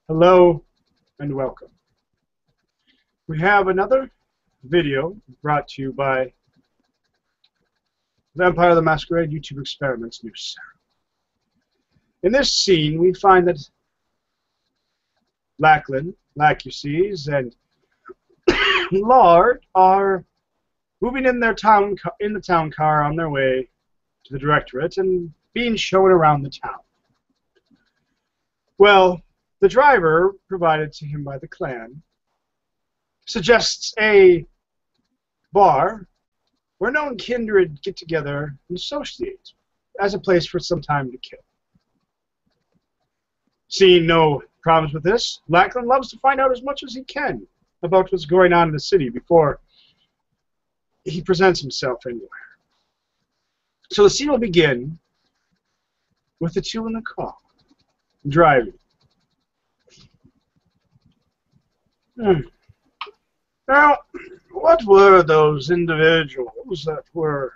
Hello and welcome. We have another video brought to you by Vampire the Masquerade YouTube Experiments News. In this scene, we find that Lachlan, and Lard are moving in the town car on their way to the directorate and being shown around the town. Well, the driver provided to him by the clan suggests a bar where known kindred get together and associate as a place for some time to kill. Seeing no problems with this, Lachlan loves to find out as much as he can about what's going on in the city before he presents himself anywhere. So the scene will begin with the two in the car, driving. Now, what were those individuals that were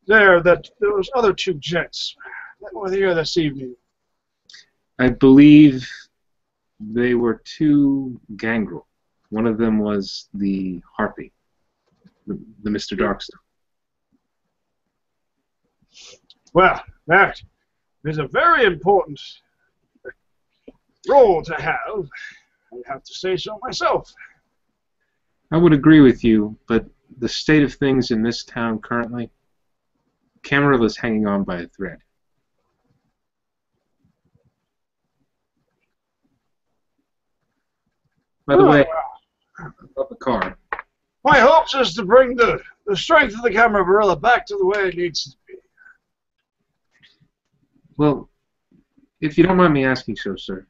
there, those other two gents that were here this evening? I believe they were two gangrel. One of them was the Harpy, the Mr. Darkstone. Well, that is a very important role to have. I have to say so myself. I would agree with you, but the state of things in this town currently, Camarilla is hanging on by a thread. By the way, about the car. My hopes is to bring the strength of the Camarilla back to the way it needs to be. Well, if you don't mind me asking so, sir,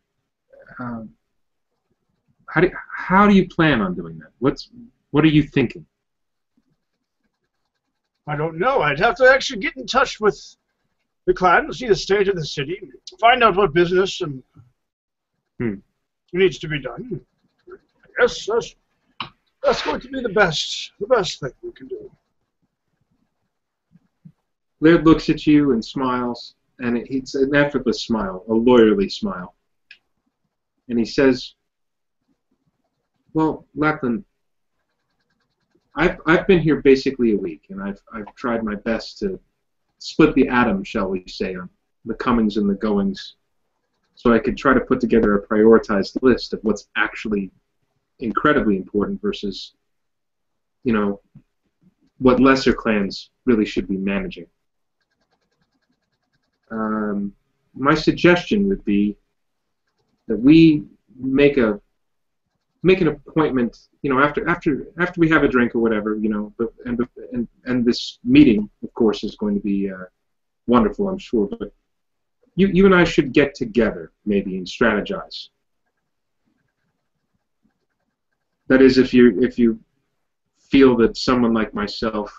how do you plan on doing that? What are you thinking? I don't know. I'd have to actually get in touch with the clan to see the state of the city, find out what business needs to be done. I guess that's going to be the best thing we can do. Laird looks at you and smiles, and it's an effortless smile, a lawyerly smile. And he says, "Well, Lachlan, I've been here basically a week, and I've tried my best to split the atom, shall we say, on the comings and the goings, so I could try to put together a prioritized list of what's actually incredibly important versus, you know, what lesser clans really should be managing. My suggestion would be that we make an appointment, you know, after we have a drink or whatever, you know, and this meeting, of course, is going to be wonderful, I'm sure. But you and I should get together maybe and strategize. That is, if you feel that someone like myself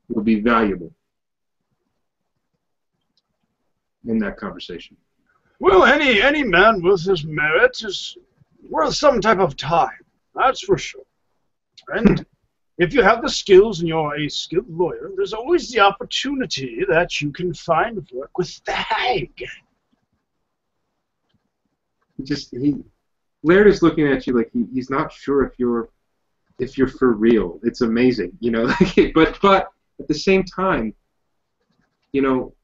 would be valuable in that conversation." Well, any man with his merit is worth some type of time, that's for sure. And if you have the skills and you're a skilled lawyer, there's always the opportunity that you can find work with the Hag. Laird is looking at you like he's not sure if you're for real. It's amazing, you know. but at the same time, you know,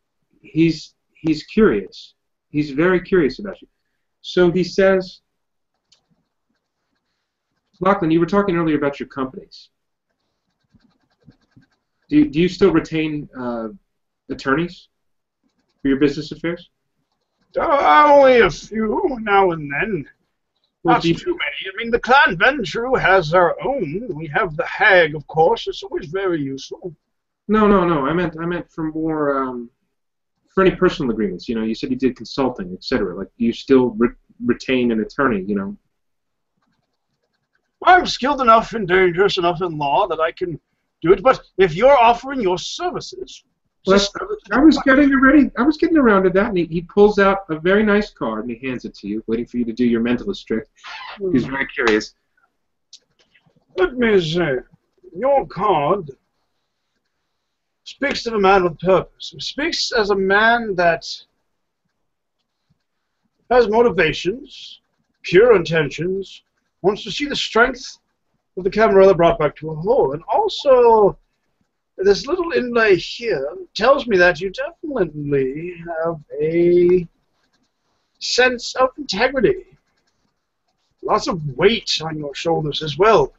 he's curious. He's very curious about you. So he says, "Lachlan, you were talking earlier about your companies. Do you still retain attorneys for your business affairs?" Only a few now and then. Not too many. I mean, the clan Ventru has our own. We have the Hag, of course. It's always very useful. No. I meant for more for any personal agreements. You know, you said you did consulting, etc. Like, do you still retain an attorney? You know. I'm skilled enough and dangerous enough in law that I can do it. But if you're offering your services, well, I was getting around to that, and he pulls out a very nice card and he hands it to you, waiting for you to do your mentalist trick. He's very curious. Let me say, your card speaks of a man with purpose. It speaks as a man that has motivations, pure intentions, wants to see the strength of the Camarilla brought back to a whole. And also, this little inlay here tells me that you definitely have a sense of integrity. Lots of weight on your shoulders as well.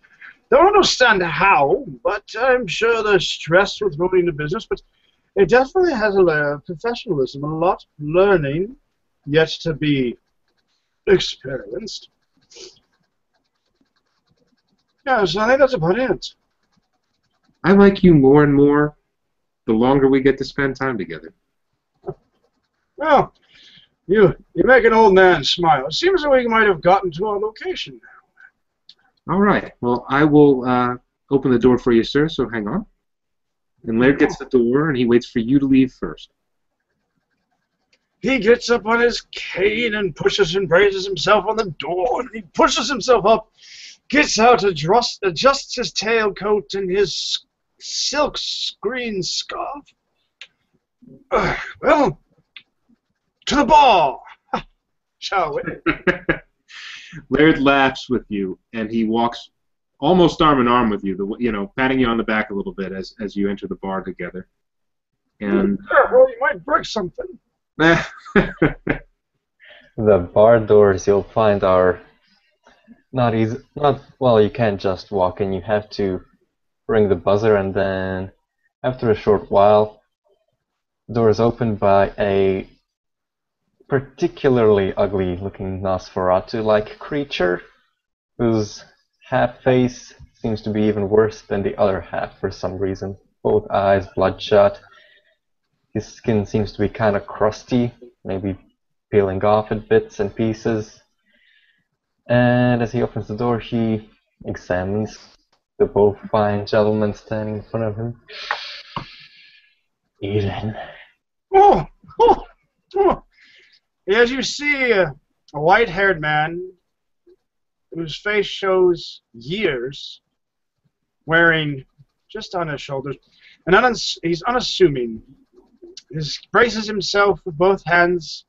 Don't understand how, but I'm sure there's stress with running the business, but it definitely has a layer of professionalism, a lot of learning yet to be experienced. Yeah, so I think that's about it. I like you more and more the longer we get to spend time together. Well, you make an old man smile. It seems that we might have gotten to our location now. All right. Well, I will open the door for you, sir, so hang on. And Laird gets the door, and he waits for you to leave first. He gets up on his cane and pushes and raises himself on the door, and he pushes himself up, gets out, adjusts his tailcoat and his silk screen scarf. Well, to the bar, shall we? Laird laughs with you, and he walks almost arm in arm with you, patting you on the back a little bit as you enter the bar together. And well, you might break something. The bar doors you'll find are not easy. Well, you can't just walk in. You have to ring the buzzer, and then after a short while, the door is opened by a particularly ugly-looking Nosferatu-like creature, whose half face seems to be even worse than the other half for some reason. Both eyes bloodshot. His skin seems to be kind of crusty, maybe peeling off in bits and pieces. And as he opens the door, he examines the both fine gentlemen standing in front of him. Eden. Oh. As you see, a white-haired man whose face shows years, wearing just on his shoulders, and he's unassuming. He braces himself with both hands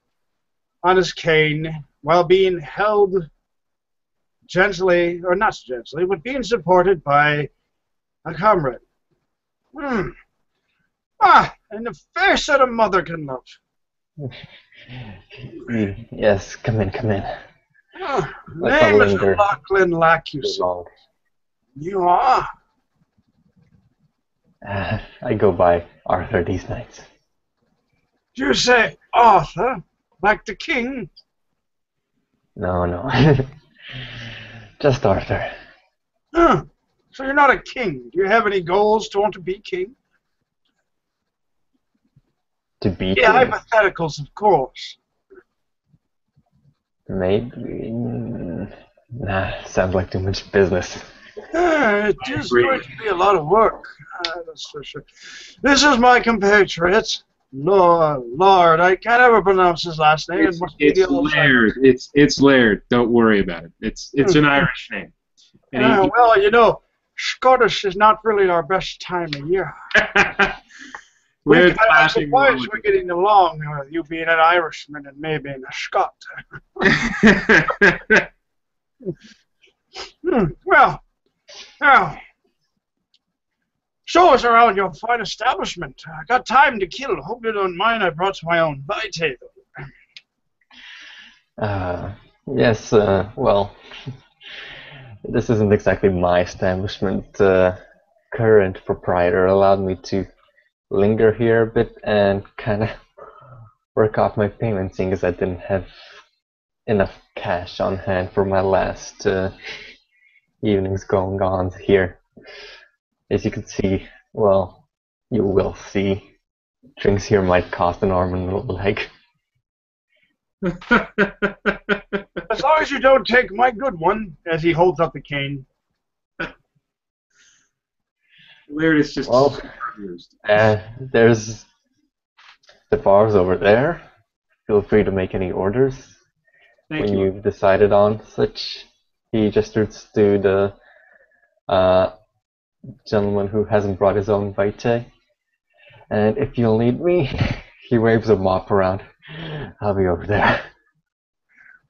on his cane while being held gently, or not gently, but being supported by a comrade. And a fair set of mother can love. Yes, come in. Name is Lachlan, like you said. You are? I go by Arthur these nights. Do you say Arthur, like the king? No. Just Arthur. So you're not a king. Do you have any goals to want to be king? To be Yeah, king? hypotheticals, of course. Maybe. Nah, sounds like too much business. It is going to be a lot of work. That's for sure. This is my compatriot, Lord. I can't ever pronounce his last name. It's Laird. It's Laird. Don't worry about it. It's an Irish name. Well, Scottish is not really our best time of year. I'm surprised we're getting along with you being an Irishman and me being a Scot. Well, now, show us around your fine establishment. I got time to kill. Hope you don't mind. I brought my own VTMYTE. Yes, well, this isn't exactly my establishment. Current proprietor allowed me to linger here a bit and kind of work off my payment, seeing as I didn't have enough cash on hand for my last evenings going on here. As you can see, well, you will see, drinks here might cost an arm and a leg. As long as you don't take my good one, as he holds up the cane. Laird is just well, there's the bars over there. Feel free to make any orders when you've decided on such. He gestures to the gentleman who hasn't brought his own VTMYTE. And if you'll need me, he waves a mop around. I'll be over there.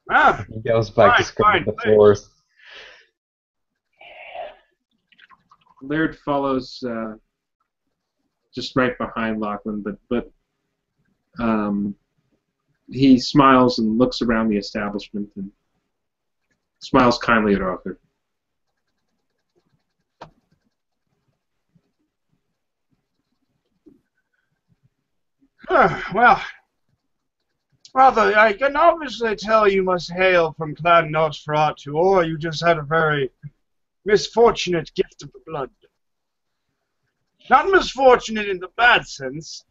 Ah, He goes back to fine, scrubbing fine, the thanks. floors. Laird follows just right behind Lachlan, but he smiles and looks around the establishment and smiles kindly at Arthur. Well, Arthur, I can obviously tell you must hail from Clan Nosferatu, or you just had a very misfortunate gift of the blood. Not misfortunate in the bad sense.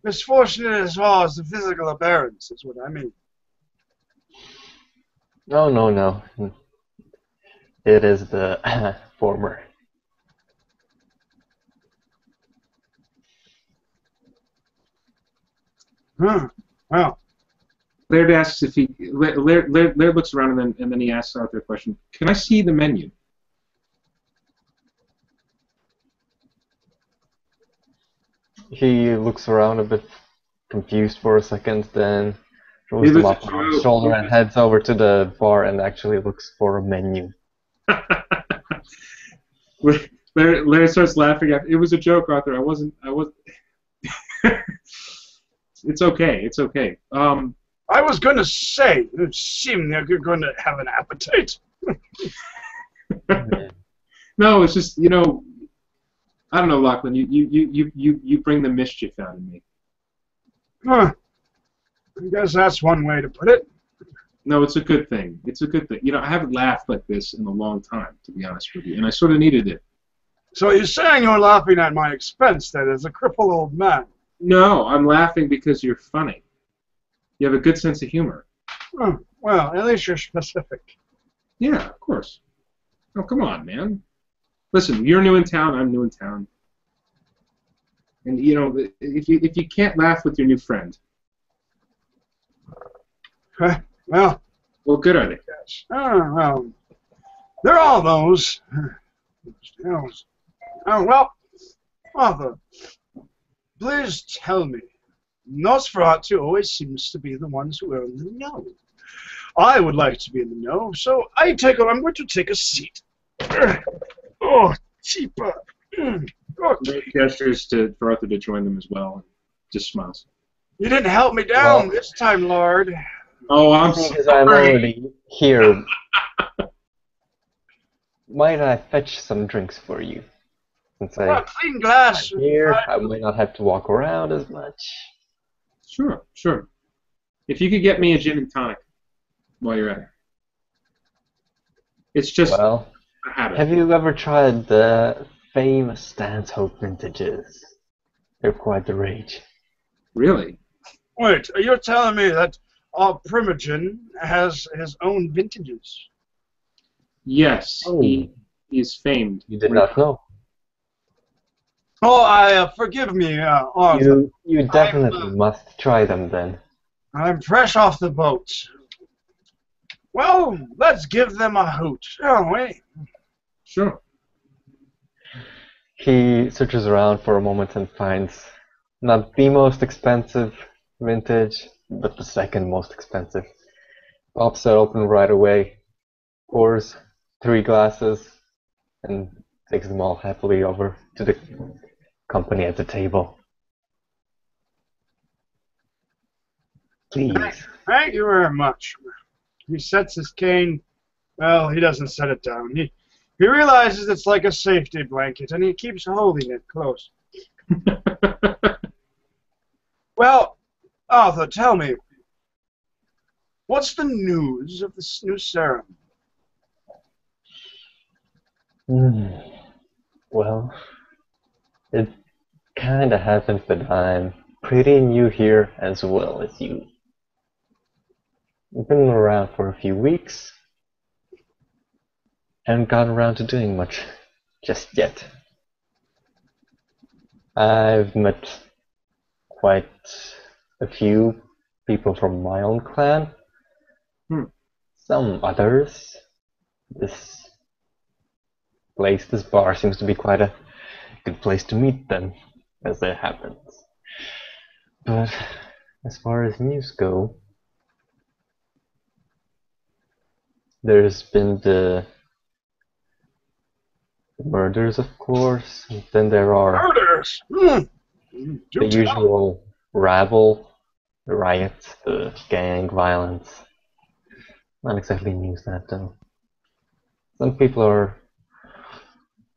Misfortunate as far as the physical appearance is what I mean. No, no, no. It is the former. Well, Laird asks if he. Laird looks around and then he asks Arthur a question. Can I see the menu? He looks around a bit confused for a second, then throws It them was a up on his joke. shoulder and heads over to the bar and actually looks for a menu. Laird starts laughing. It was a joke, Arthur. I wasn't. It's okay. It's okay. I was going to say, it seemed like you're going to have an appetite. No, it's just I don't know, Lachlan. You bring the mischief out of me. I guess that's one way to put it. No, it's a good thing. It's a good thing. I haven't laughed like this in a long time, to be honest with you, and I sort of needed it. So you're saying you're laughing at my expense, then, as a crippled old man? No, I'm laughing because you're funny. You have a good sense of humor. Oh, well, at least you're specific. Yeah, of course. Oh, come on, man. Listen, you're new in town. I'm new in town. And if you can't laugh with your new friend, Well, good are they? yes. Oh, well, there are those. Oh, well, Arthur, please tell me. Nosferatu always seems to be the ones who are in the know. I would like to be in the know, so I'm going to take a seat. Oh, cheaper. Okay. He gestures for Arthur to join them as well, and just smiles. You didn't help me down this time, Lord. Oh, I'm Because sorry. I'm already here. Might I fetch some drinks for you? Since I'm Clean glass. here, I might not have to walk around as much. Sure. If you could get me a gin and tonic while you're at it. It's just Well, a habit. have you ever tried the famous Stanhope vintages? They're quite the rage. Really? Wait, you're telling me that our Primogen has his own vintages? Yes, Oh. he is famed. You did not know. Oh, forgive me, Arthur. You definitely must try them then. I'm fresh off the boat. Well, let's give them a hoot, shall we? Sure. He searches around for a moment and finds not the most expensive vintage, but the second most expensive. Pops it open right away, pours 3 glasses, and takes them all happily over to the company at the table. Please. Thank you very much. He sets his cane. Well, he doesn't set it down. He realizes it's like a safety blanket, and he keeps holding it close. Well, Arthur, tell me, what's the news of this new serum? Well, it kinda happens that I'm pretty new here as well as you. I've been around for a few weeks. Haven't gotten around to doing much just yet. I've met quite a few people from my own clan. Some others. This bar seems to be quite a good place to meet them, as it happens. But as far as news go, There's been the murders, of course. And then there are Murders! the Do tell. usual rabble, the riots, the gang violence. Not exactly news that though. Some people are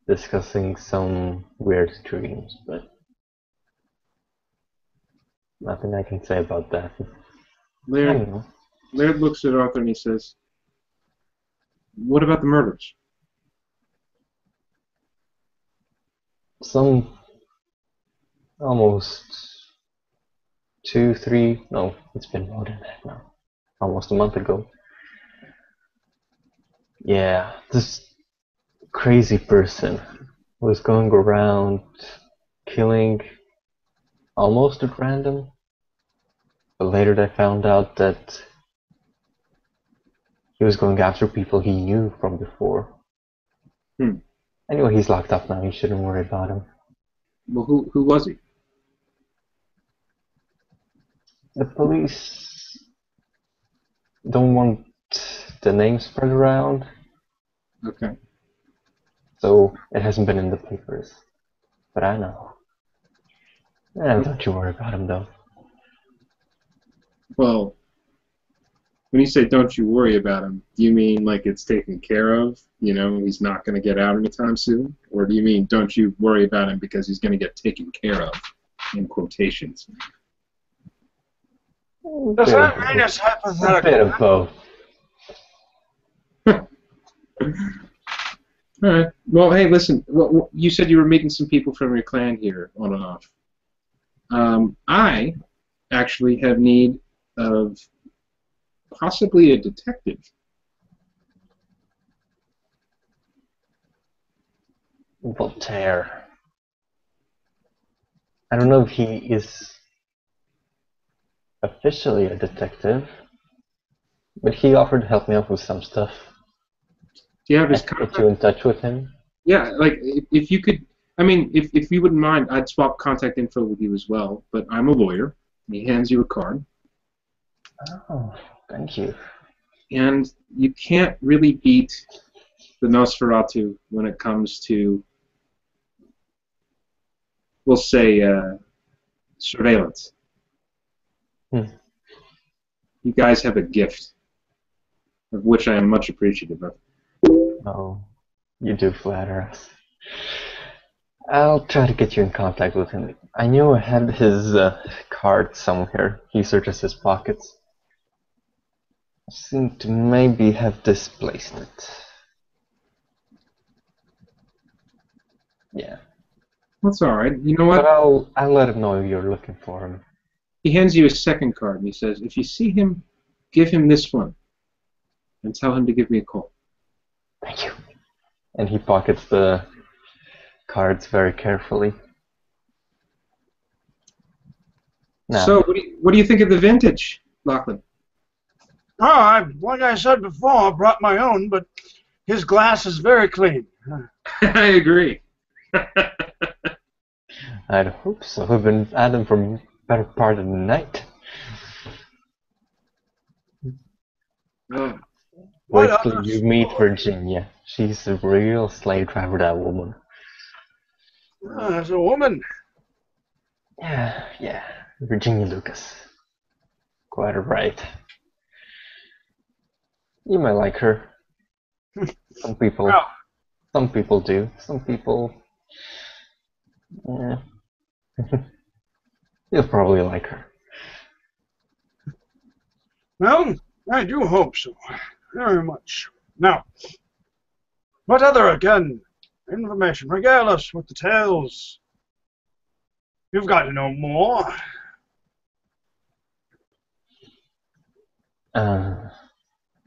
discussing some weird dreams, but nothing I can say about that. I Laird, don't know. Laird looks at Arthur and he says, "What about the murders?" Some almost 2, 3, no, it's been more than that now. Almost a month ago. Yeah, this crazy person was going around killing almost at random, but later they found out that he was going after people he knew from before. Anyway, he's locked up now, you shouldn't worry about him. Well, who was he? The police don't want the name spread around, Okay. so it hasn't been in the papers. But I know. Don't you worry about him, though. Well, when you say "don't you worry about him," do you mean like it's taken care of? You know, he's not going to get out anytime soon, or do you mean "don't you worry about him" because he's going to get taken care of, in quotations? Does that mean it's hypothetical? A bit of both. All right. Well, hey, listen. You said you were meeting some people from your clan here on and off. I actually have need of possibly a detective. Voltaire. I don't know if he is officially a detective, but he offered to help me out with some stuff. Do you have his I can contact? put you in touch with him. Yeah, like if you could, I mean, if you wouldn't mind, I'd swap contact info with you as well. But I'm a lawyer. And he hands you a card, Oh, thank you. and you can't really beat the Nosferatu when it comes to, we'll say, surveillance. You guys have a gift, of which I am much appreciative of. Oh, you do flatter us. I'll try to get you in contact with him. I knew I had his card somewhere. He searches his pockets. I seem to maybe have displaced it. Yeah. That's all right. You know But what? I'll let him know if you're looking for him. He hands you a second card, and he says, if you see him, give him this one, and tell him to give me a call. Thank you. And he pockets the cards very carefully. Now, So, what do you think of the vintage, Lachlan? Oh, like I said before, I brought my own, but his glass is very clean. I agree. I'd hope so. I've been at him for the better part of the night. Oh, Wait What till other you meet story? Virginia. She's a real slave driver, that woman. As a woman. Yeah. Virginia Lucas. Quite right. You might like her. Some people do. Some people, yeah. You'll probably like her. Well, I do hope so. Very much. Now, what other, again, information? Regale us with the tales. You've got to know more.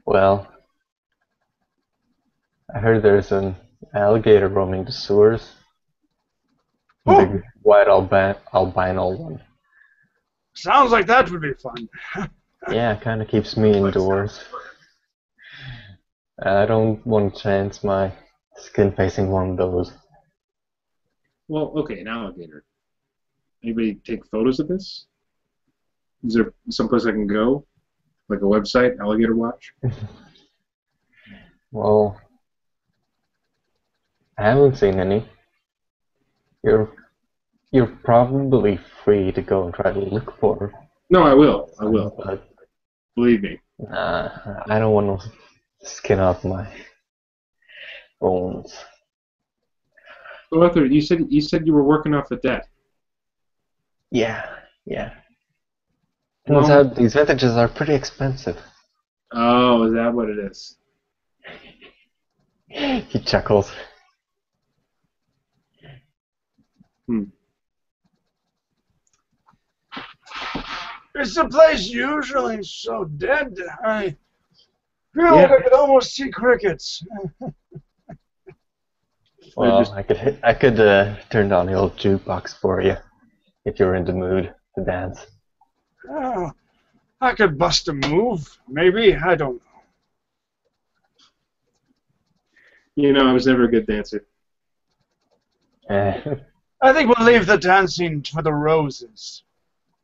Well, I heard there's an alligator roaming the sewers. Oh, Big white albino one. sounds like that would be fun. Yeah, kind of keeps me indoors. I don't want to chance my skin facing one of those. well, okay, an alligator. Anybody take photos of this? Is there someplace I can go? Like a website, Alligator Watch? Well, I haven't seen any. You're you're probably free to go and try to look for No, I will. I some, will. but Believe me. I don't want to skin off my bones. So, Arthur, you said you were working off the debt. Yeah, yeah. Turns Well, out these vintages are pretty expensive. oh, is that what it is? He chuckles. Hmm. Is the place usually so dead? I feel Yeah. like I could almost see crickets. Well, just- I could turn down the old jukebox for you if you're in the mood to dance. Oh, I could bust a move, maybe. I don't know. You know, I was never a good dancer. Eh, I think we'll leave the dancing for the roses.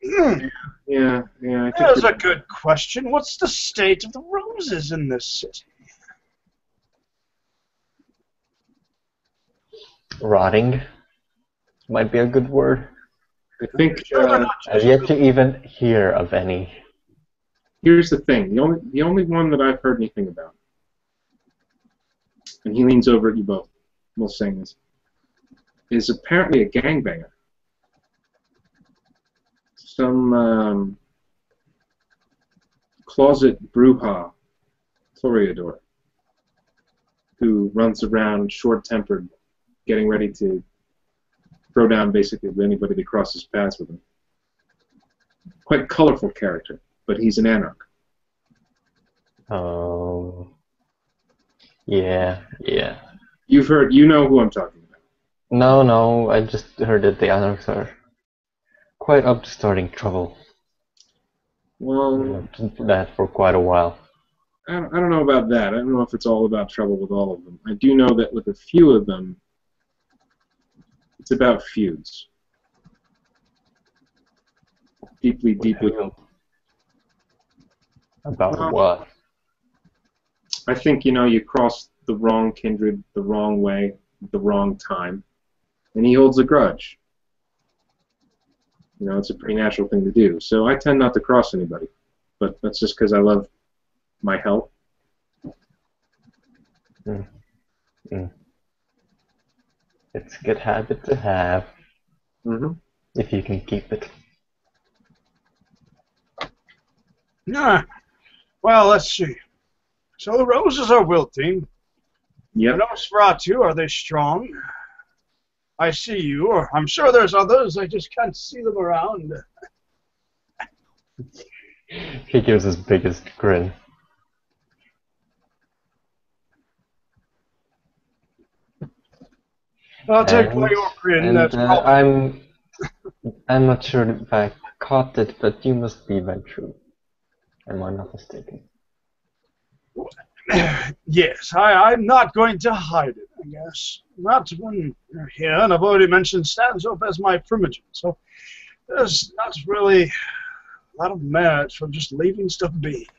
Yeah, I think There's a good question. What's the state of the roses in this city? Rotting might be a good word. I think I've yet to even hear of any. here's the thing. The only one that I've heard anything about, and he leans over at you both while saying this, is apparently a gangbanger. Some closet bruja toreador who runs around short-tempered, getting ready to throw down basically anybody that crosses paths with him. Quite colorful character, but he's an anarch. Yeah. You know who I'm talking about. No, I just heard that the Anarchs are quite up to starting trouble. Well, We've done that for quite a while. I don't know about that. I don't know if it's all about trouble with all of them. I do know that with a few of them, it's about feuds. Deeply. About Well, what? I think, you crossed the wrong kindred the wrong way, at the wrong time, and he holds a grudge. It's a pretty natural thing to do. So I tend not to cross anybody, but that's just because I love my health. It's a good habit to have Mm-hmm. if you can keep it. Well, let's see. So the roses are wilting. Yep. The Nosferatu, are they strong? I see you. Or I'm sure there's others. I just can't see them around. He gives his biggest grin. I'll take my your grin. And That's probably... I'm not sure if I caught it, but you must be Ventru. Am I not mistaken? Yes, I'm not going to hide it, I guess. Not when you're here, and I've already mentioned Stanzop as my primogen, so there's not really a lot of merit from just leaving stuff be.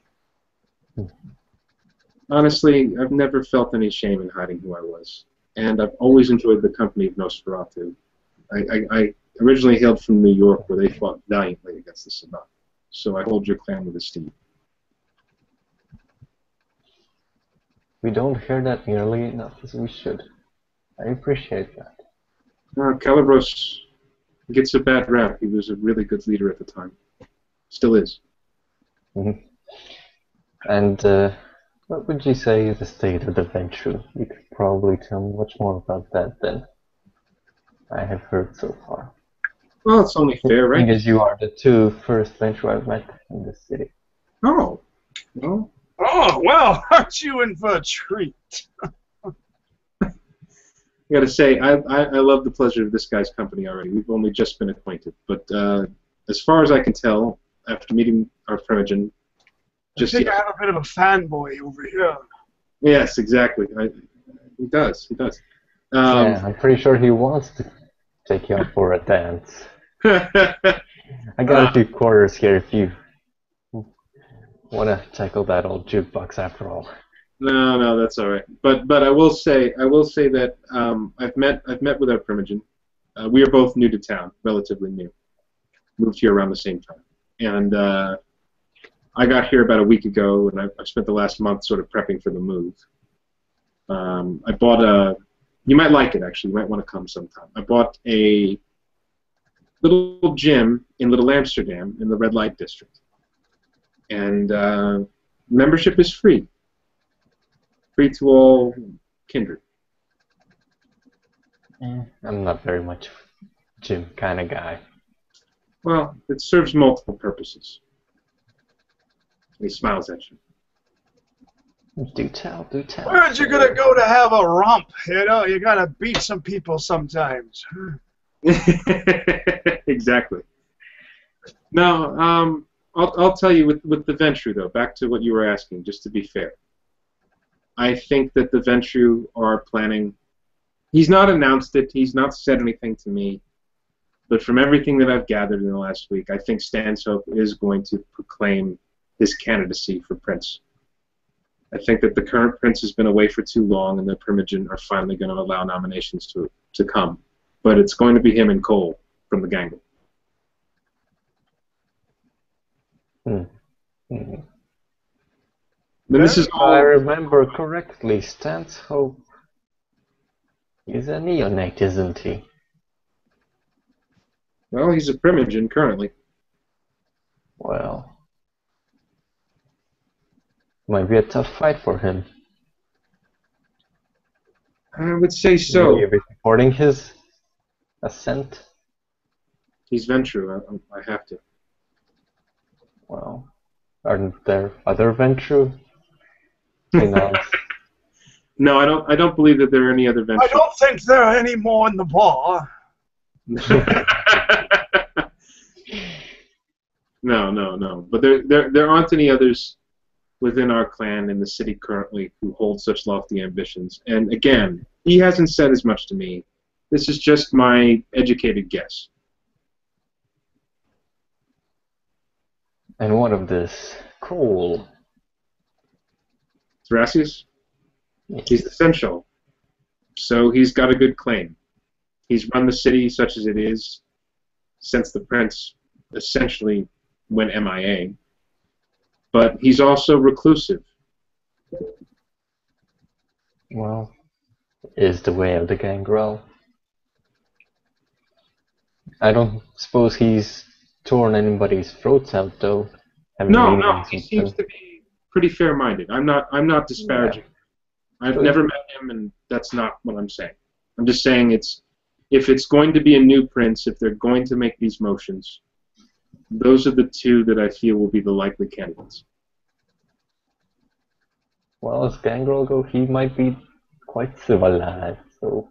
Honestly, I've never felt any shame in hiding who I was, and I've always enjoyed the company of Nosferatu. I originally hailed from New York, where they fought valiantly against the Sabbat, so I hold your clan with esteem. We don't hear that nearly enough as we should. I appreciate that. Calibros gets a bad rap. He was a really good leader at the time. Still is. Mm-hmm. And what would you say is the state of the Ventru? You could probably tell me much more about that than I have heard so far. Well, it's only fair, right? Because you are the two first Ventru I've met in this city. Oh, well. Oh, well, aren't you in for a treat? I got to say, I love the pleasure of this guy's company already. We've only just been acquainted, but as far as I can tell, after meeting our primogen, I think I have a bit of a fanboy over here. Yes, exactly. He does. Yeah, I'm pretty sure he wants to take you out for a dance. I got a few quarters here if you want to tackle that old jukebox after all. No, no, that's all right. But I will say that I've met with our Primogen. We are both new to town, relatively new. Moved here around the same time, and I got here about a week ago, and I've spent the last month sort of prepping for the move. I bought a. You might like it actually. You might want to come sometime. I bought a little gym in Little Amsterdam in the red light district, and membership is free. Free to all kindred. I'm not very much gym kind of guy. Well, it serves multiple purposes. He smiles at you. Do tell, do tell. Where's you gonna go to have a romp? You know, you gotta beat some people sometimes. Exactly. Now, I'll tell you with the Ventru though. Back to what you were asking, just to be fair. I think that the Ventru are planning. He's not announced it. He's not said anything to me. But from everything that I've gathered in the last week, I think Stanhope is going to proclaim his candidacy for Prince. I think that the current Prince has been away for too long, and the Primogen are finally going to allow nominations to come. But it's going to be him and Cole from the Gangle. Then this is all. If I remember correctly, Stanhope is a neonate, isn't he? Well, he's a Primogen currently. Well, might be a tough fight for him. I would say so. Will you be supporting his ascent? He's Ventru. I have to. Well, aren't there other Ventru? Announced? No, I don't believe that there are any other Ventru. I don't think there are any more in the bar. No. But there aren't any others within our clan in the city currently who hold such lofty ambitions. And again, he hasn't said as much to me. This is just my educated guess. And what of this Cole? Thrasius? He's essential. So he's got a good claim. He's run the city such as it is since the Prince essentially went MIA. But he's also reclusive. Well, is the way of the gangrel. I don't suppose he's torn anybody's throats out, though. No, he seems to be pretty fair-minded. I'm not disparaging. Yeah. I've never met him, and that's not what I'm saying. I'm just saying if it's going to be a new Prince, if they're going to make these motions, those are the two that I feel will be the likely candidates. Well, as gangrel go, he might be quite civilized, so...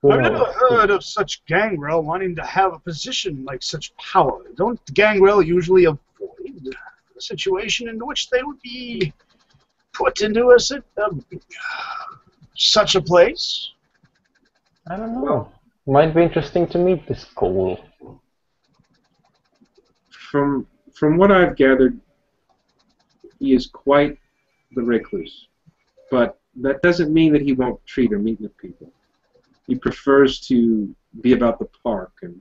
I've never heard of such gangrel wanting to have a position like such power. Don't gangrel usually avoid a situation in which they would be put into such a place? I don't know. Might be interesting to meet this Cole. From what I've gathered, he is quite the recluse. But that doesn't mean that he won't treat or meet with people. He prefers to be about the park and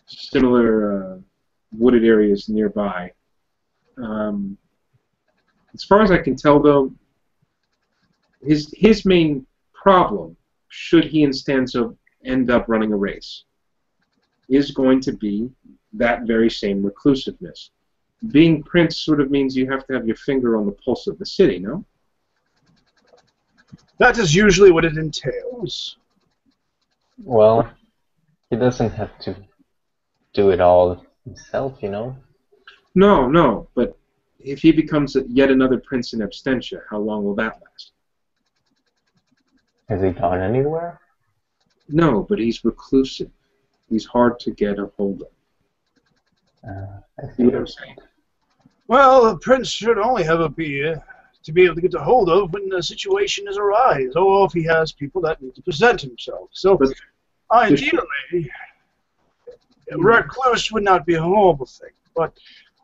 similar wooded areas nearby. As far as I can tell, though, his main problem, should he and Stanzo end up running a race, is going to be that very same reclusiveness. Being Prince sort of means you have to have your finger on the pulse of the city, no? That is usually what it entails. Well, he doesn't have to do it all himself, you know? No, but if he becomes yet another Prince in absentia, how long will that last? Has he gone anywhere? No, but he's reclusive. He's hard to get a hold of. I See what I'm saying? Well, the Prince should only have a beer to be able to get a hold of when the situation is arise, or if he has people that need to present himself. So, But ideally, recluse would not be a horrible thing, but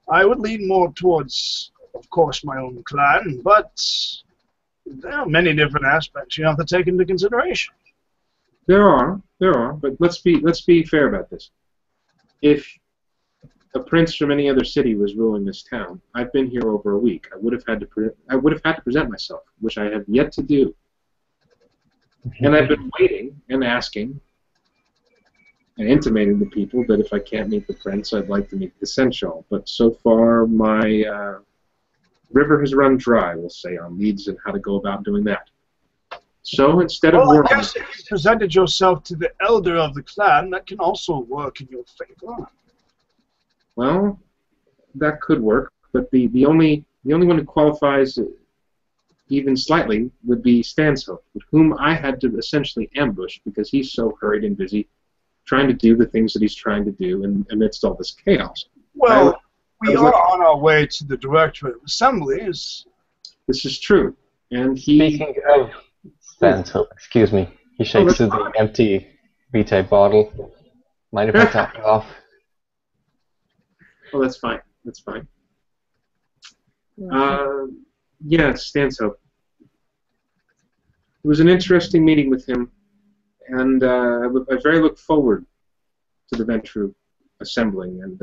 I would lean more towards, of course, my own clan, but There are many different aspects you have to take into consideration. There are, but let's be fair about this. If a prince from any other city was ruling this town, I've been here over a week. I would have had to present myself, which I have yet to do. And I've been waiting and asking and intimating to people that if I can't meet the prince, I'd like to meet the seneschal. But so far, my river has run dry, we'll say, on leads and how to go about doing that. So instead of Well, I guess if you presented yourself to the elder of the clan, that can also work in your favor. Well, that could work, but the only one who qualifies even slightly would be Stanshope, whom I had to essentially ambush because he's so hurried and busy trying to do the things that he's trying to do amidst all this chaos. Well, we are on our way to the Directorate of Assemblies. This is true, and he... Speaking of Stanshope, excuse me, he shakes to the empty VTMYTE bottle. Mind if I top it off? Oh, that's fine. That's fine. Yeah, Stanshope. It was an interesting meeting with him, and I very look forward to the Ventru assembling. And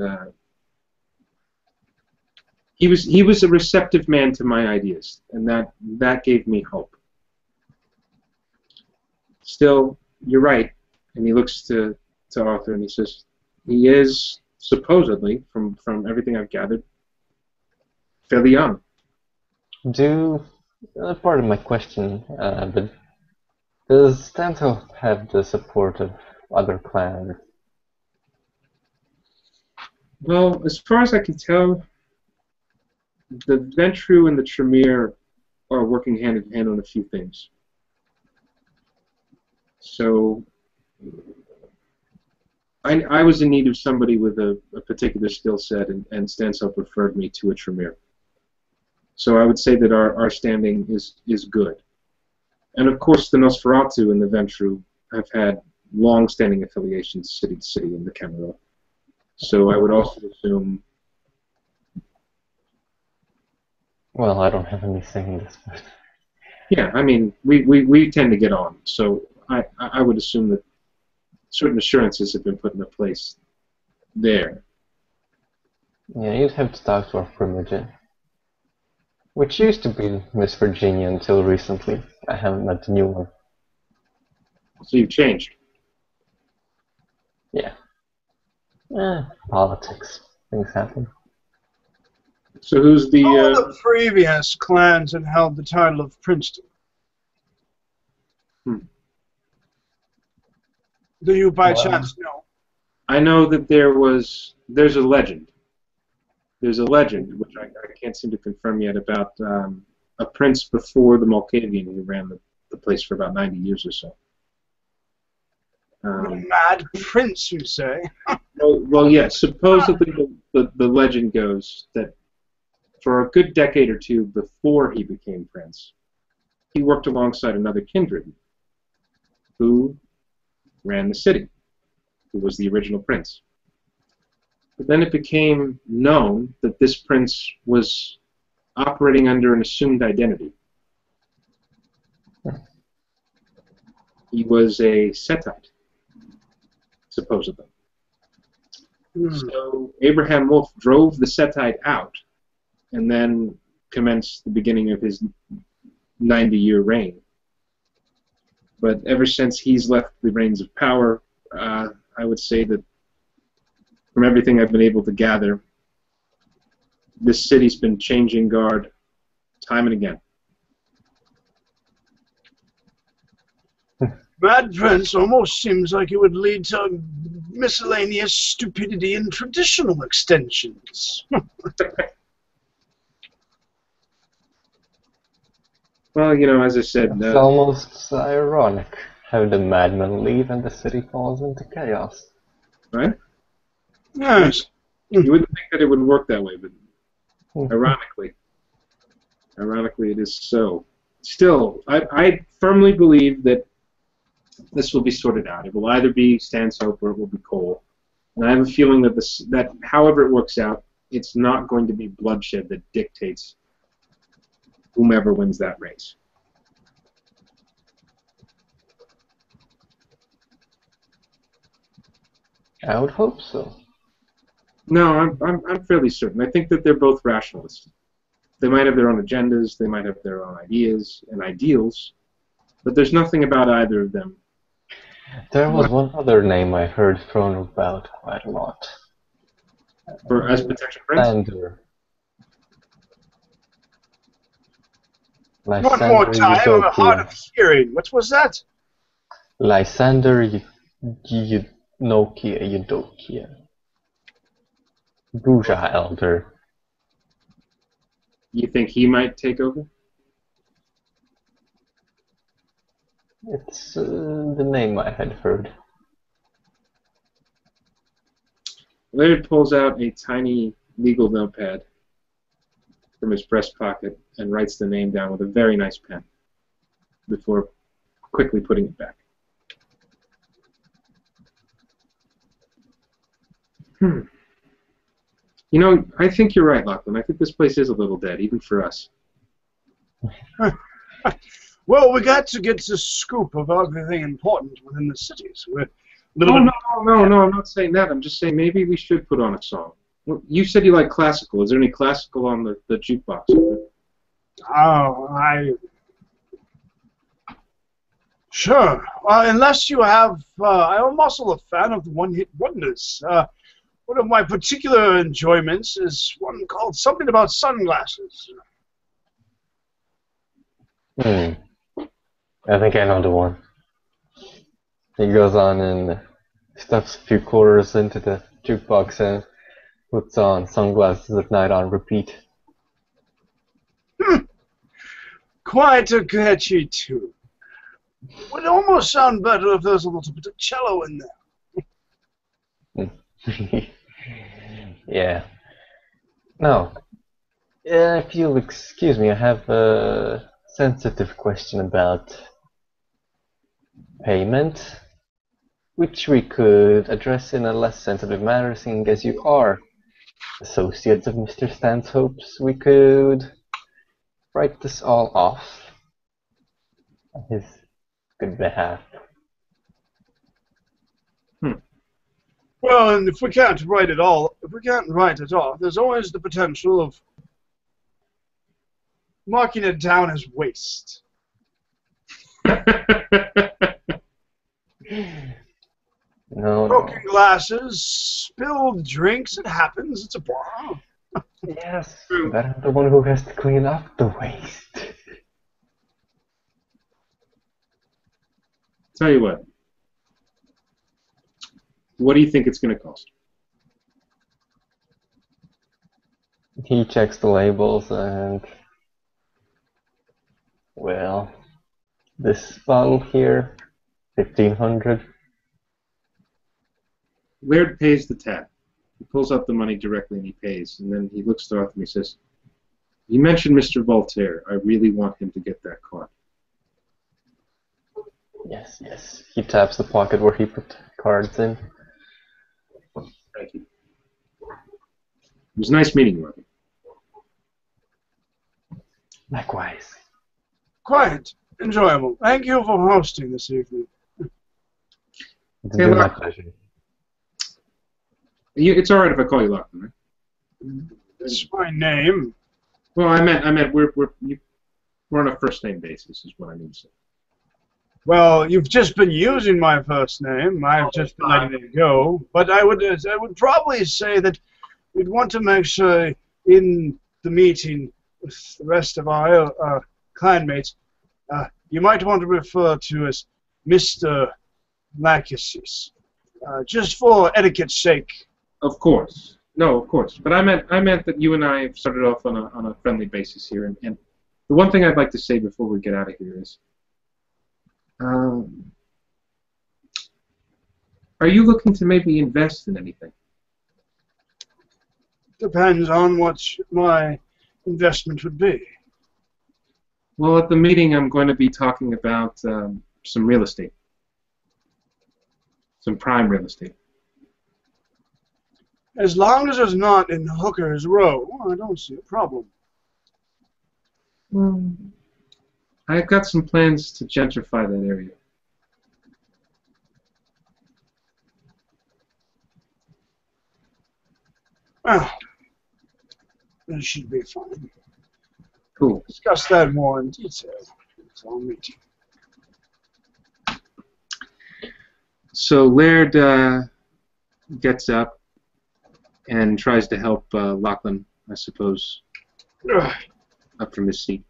he was a receptive man to my ideas, and that gave me hope. Still, you're right. And he looks to Arthur and he says, he is supposedly, from everything I've gathered, fairly young. Part of my question, but does Stanshope have the support of other clans? Well, as far as I can tell, the Ventru and the Tremere are working hand in hand on a few things. So I was in need of somebody with a particular skill set, and Stanshope referred me to a Tremere. So I would say that our standing is good. And of course, the Nosferatu and the Ventru have had long-standing affiliations city to city in the Camarilla. So I would also assume... Well, I don't have anything in this. Yeah, I mean, we tend to get on. So I would assume that certain assurances have been put into place there. Yeah, you'd have to talk to our Primogen, which used to be Miss Virginia until recently. I haven't met the new one. So you've changed. Yeah. Politics. Things happen. So who's the... All the previous clans had held the title of Princeton. Do you by chance know? I know that there's a legend. There's a legend, which I can't seem to confirm yet, about a prince before the Malkavian who ran the place for about 90 years or so. A mad prince, you say? Well, yes. Supposedly the legend goes that for a good decade or two before he became prince, he worked alongside another kindred who ran the city, who was the original prince. But then it became known that this prince was operating under an assumed identity. He was a Setite, supposedly. So Abraham Wolfe drove the Setite out and then commenced the beginning of his 90-year reign. But ever since he's left the reins of power, I would say that from everything I've been able to gather, this city's been changing guard time and again. Mad Prince almost seems like it would lead to miscellaneous stupidity and traditional extensions. Well, you know, as I said... It's almost ironic how the madmen leave and the city falls into chaos. Right? Yes. You wouldn't think that it would work that way, but ironically it is so. Still, I firmly believe that this will be sorted out. It will either be Stanshope or it will be Cole. And I have a feeling that that however it works out, it's not going to be bloodshed that dictates whomever wins that race. I would hope so. No, I'm fairly certain. I think that they're both rationalists. They might have their own agendas, they might have their own ideas and ideals, but there's nothing about either of them. There was one other name I heard thrown about quite a lot. For as potential friends? Lysander. One more Lysander time, I'm hard Eudokia. of hearing. What was that? Lysander Eudokia. Buja Elder. You think he might take over? It's the name I had heard. Leonard pulls out a tiny legal notepad from his breast pocket and writes the name down with a very nice pen before quickly putting it back. You know, I think you're right, Lachlan. I think this place is a little dead, even for us. Well, we got to get the scoop of everything important within the cities. We're a little Oh, bit... no, I'm not saying that. I'm just saying maybe we should put on a song. Well, you said you like classical. Is there any classical on the jukebox? Oh, Sure. Unless you have... I'm also a fan of the one-hit wonders. One of my particular enjoyments is one called Something About Sunglasses. I think I know the one. He goes on and stuffs a few quarters into the jukebox and puts on Sunglasses at Night on repeat. Quite a catchy tune. Would almost sound better if there was a little bit of cello in there. Yeah. Now, if you'll excuse me, I have a sensitive question about payment, which we could address in a less sensitive manner, seeing as you are associates of Mr. Stanhope's. We could write this all off on his good behalf. Well, and if we can't write it off, there's always the potential of marking it down as waste. No, Broken glasses, spilled drinks, it happens, it's a bar. Yes, but I'm the one who has to clean up the waste. Tell you what. What do you think it's going to cost? He checks the labels and... well, this bottle here, 1,500. Laird pays the tab. He pulls out the money directly and he pays, and then he looks to Arthur and he says, "You mentioned Mr. Voltaire. I really want him to get that card." Yes, yes. He taps the pocket where he put cards in. Thank you. It was nice meeting you, Arthur. Likewise. Quite enjoyable. Thank you for hosting this evening. It's Hey, been my Lachlan. pleasure. It's all right if I call you Lachlan, right? That's my name. Well, I meant we're on a first name basis, is what I mean to say. Well, you've just been using my first name. I've just been letting it go. But I would probably say that we'd want to make sure in the meeting with the rest of our clanmates, you might want to refer to as Mr. Lachesis, just for etiquette's sake. Of course. No, of course. But I meant that you and I have started off on a friendly basis here, and the one thing I'd like to say before we get out of here is, are you looking to maybe invest in anything? Depends on what my investment would be. Well, at the meeting, I'm going to be talking about some real estate, some prime real estate. As long as it's not in Hooker's Row, I don't see a problem. I've got some plans to gentrify that area. Well, it should be fine. Cool. Discuss that more in detail. I'll meet you. So Laird gets up and tries to help Lachlan, I suppose, up from his seat.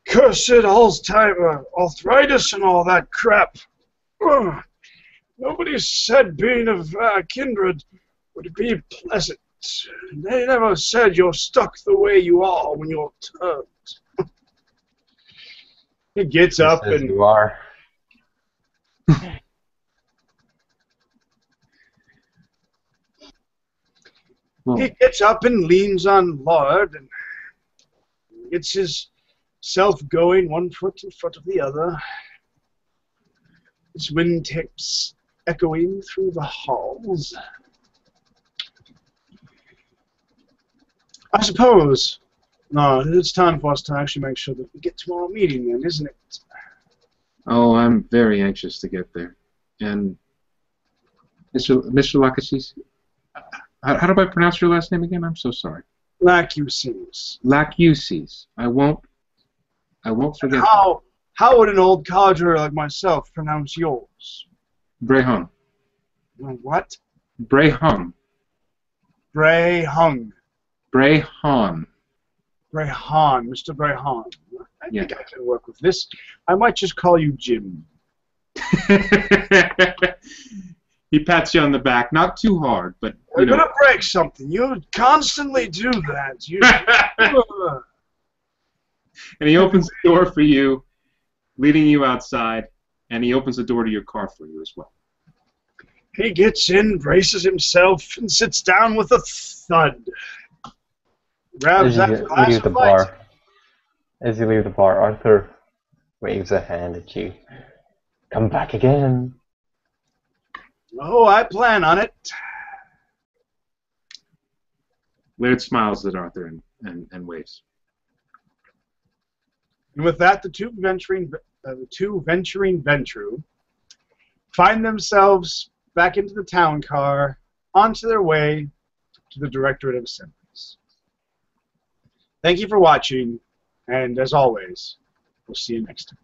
Cursed Alzheimer, arthritis, and all that crap. Ugh. Nobody said being of kindred would be pleasant. They never said you're stuck the way you are when you're turned. He gets up and... You are. He gets up and leans on Lord and gets his self going, one foot in front of the other. His wingtips echoing through the halls. I suppose, no, it's time for us to actually make sure that we get to our meeting then, isn't it? Oh, I'm very anxious to get there. And Mr. Lacassis, how do I pronounce your last name again? I'm so sorry. Lacassis. Lacassis. I won't forget. How would an old codger like myself pronounce yours? Brehung. What? Brehung. Brehung. Brehung. Brehan, Mr. Brehan. I think I can work with this. I might just call you Jim. He pats you on the back, not too hard, but We're gonna break something. You constantly do that. You. And he opens the door for you, leading you outside, and he opens the door to your car for you as well. He gets in, braces himself, and sits down with a thud. Grabs that glass of light. As you leave the bar, Arthur waves a hand at you. Come back again. Oh, I plan on it. Laird smiles at Arthur and waves. And with that, the two venturing Ventru find themselves back into the town car, onto their way to the Directorate of Assemblies. Thank you for watching, and as always, we'll see you next time.